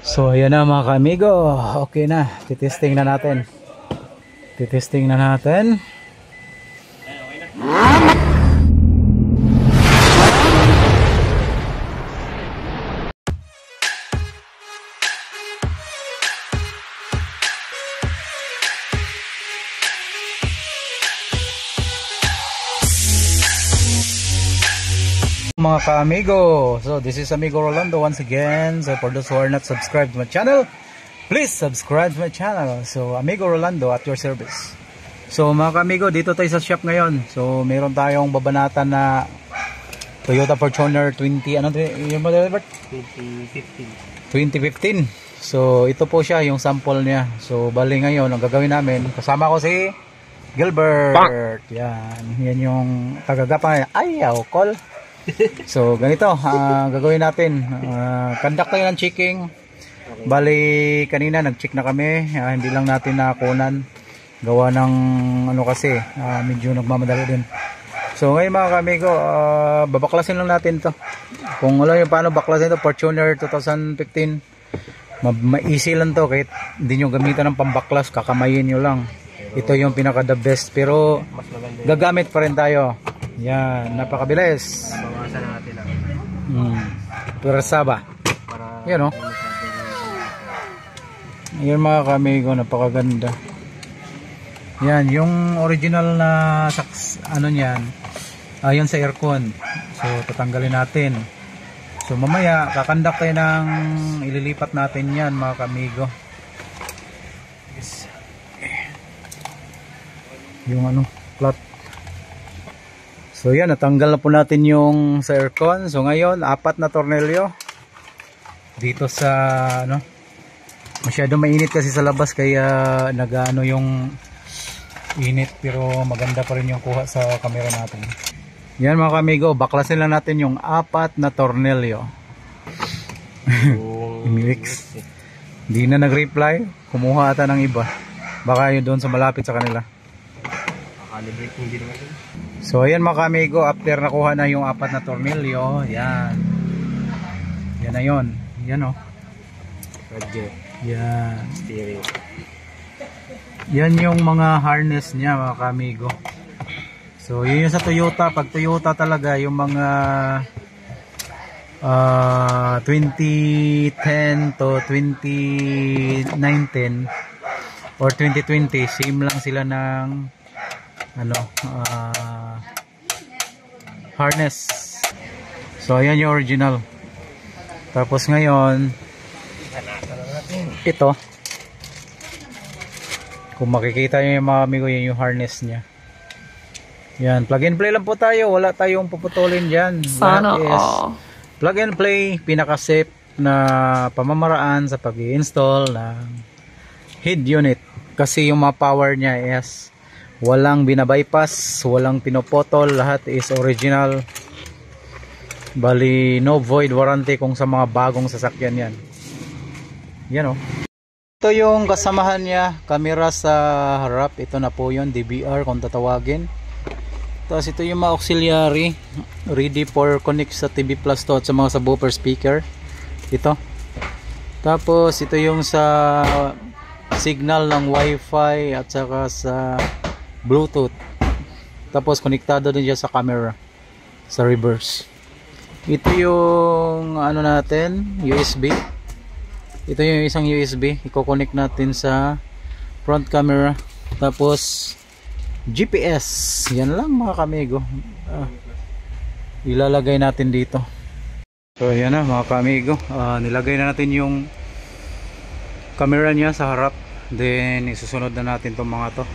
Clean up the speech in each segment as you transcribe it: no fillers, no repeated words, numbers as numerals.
So ayan na mga kamigo, okay na, titesting na natin. Mga ka-amigo, so this is Amigo Rolando once again. So for those who are not subscribed to my channel, please subscribe to my channel. So Amigo Rolando at your service. So mga ka-amigo, dito tayo sa shop ngayon. So meron tayong babanatan na Toyota Fortuner 20, ano yung model, Albert? 2015. So ito po siya, yung sample niya. So bali ngayon, ang gagawin namin, kasama ko si Gilbert. Yan yung tagagapa. Ayaw, call. So ganito, gagawin natin, conduct tayo ng checking. Bali kanina nag-check na kami, hindi lang natin nakunan gawa ng ano kasi medyo nagmamadali din. So ngayon mga kamigo, babaklasin lang natin to. Kung alam nyo paano baklasin to, Fortuner 2015, ma-easy lang to, kahit hindi nyo gamitan ng pambaklas, kakamayin nyo lang. Ito yung pinaka the best, pero gagamit pa rin tayo. Yan, napakabilis. Bawasan natin lang. Persaba. Yan o. Yan mga kamigo, napakaganda. Yan, yung original na ano niyan, yun sa aircon. So, tatanggalin natin. So, mamaya, kakandak tayo ng ililipat natin yan mga kamigo. Yes. Yung ano, flat. So yan, natanggal na po natin yung sa aircon. So ngayon, 4 na tornilyo dito sa ano, masyado mainit kasi sa labas, kaya nagaano yung init, pero maganda pa rin yung kuha sa camera natin. Yan mga kamigo, baklasin lang natin yung 4 na tornilyo. Mix. Hindi na nag-reply, kumuha ata ng iba, baka yun doon sa malapit sa kanila. So ayan mga kamigo, after nakuha na yung 4 na tornilyo, yan na yun, yan o, yan, yan yung mga harness niya mga kamigo. So yun yung sa Toyota. Pag Toyota talaga, yung mga 2010 to 2019 or 2020, same lang sila ng ano, harness. So ayan yung original. Tapos ngayon ito, kung makikita nyo yung mga amigo, yan yung harness nya. Yan, plug and play lang po tayo, wala tayong puputulin dyan. Sana plug and play, pinaka safe na pamamaraan sa pag-i-install ng head unit, kasi yung mga power nya is walang binabypass, walang pinopotol, lahat is original. Bali no void warranty kung sa mga bagong sasakyan yan. Yan o. Ito yung kasamahan niya, camera sa harap, ito na po yun, DVR kung tatawagin. Tapos ito yung mga auxiliary, ready for connect sa TV Plus to at sa mga subwoofer speaker. Ito. Tapos ito yung sa signal ng Wi-Fi at saka sa Bluetooth. Tapos konektado din siya sa camera sa reverse. Ito yung ano natin, USB. Ito yung isang USB, i-connect natin sa front camera. Tapos GPS. Yan lang mga kamigo. Ilalagay natin dito. So ayan na mga kamigo, nilagay na natin yung camera niya sa harap. Then isusunod na natin tong mga to.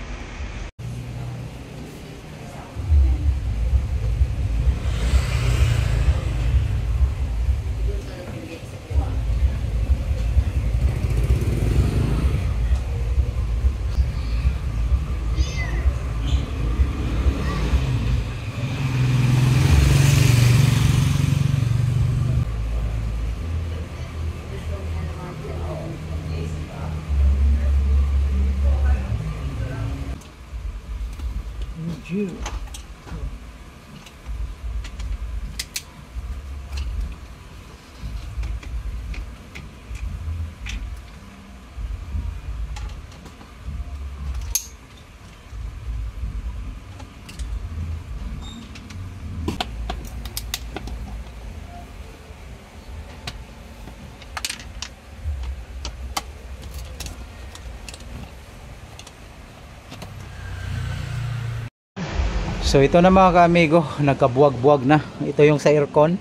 So ito na mga kaamigo, nagkabuwag-buwag na. Ito yung sa aircon.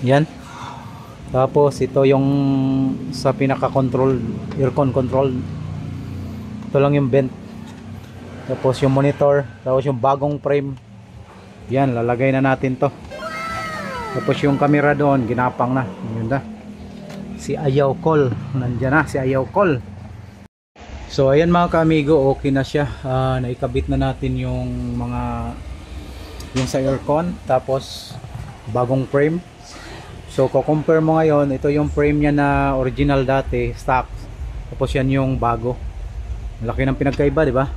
Yan. Tapos ito yung sa pinaka-control, aircon control. Ito lang yung vent. Tapos yung monitor, tapos yung bagong frame. Yan, lalagay na natin to. Tapos yung camera doon, ginapang na. Yun na. Si Ayaw Call, nandiyan na si Ayaw Call. So ayan mga kaamigo, okay na siya. Naikabit na natin yung sa aircon, tapos bagong frame. So ko-compare mo ngayon, ito yung frame niya na original dati, stock. Tapos yan yung bago. Laki ng pinagkaiba, di ba?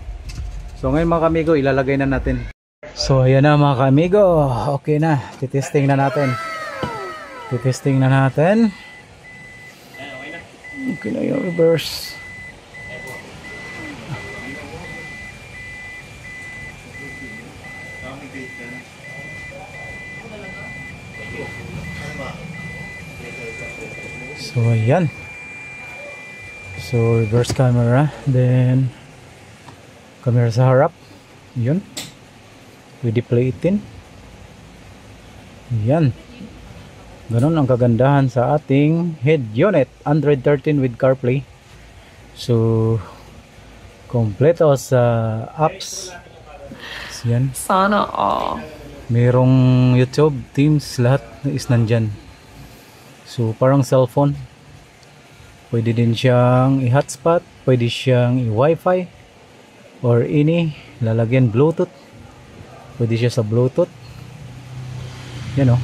So ngayon mga kaamigo, ilalagay na natin. So ayan na mga kaamigo, okay na. Titesting na natin. Titesting na natin. Okay na yung reverse. So ayan. So reverse camera, then camera sa harap. Yun. Pwede play-in. Yan. Ganun ang kagandahan sa ating head unit. Android 13 with CarPlay. So kompleto sa apps. So, yan. Sana all. Merong YouTube, Teams, lahat is nandyan. So parang cellphone. Pwede din siyang i-hotspot, pwede siyang i-wifi or lalagyan Bluetooth. Pwede siya sa Bluetooth. Yan o.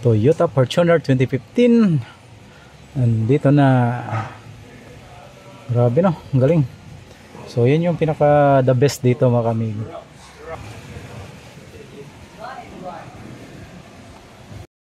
Toyota Fortuner 2015. Andito na. Grabe no, ang galing. So yan yung pinaka the best dito mga kamigo.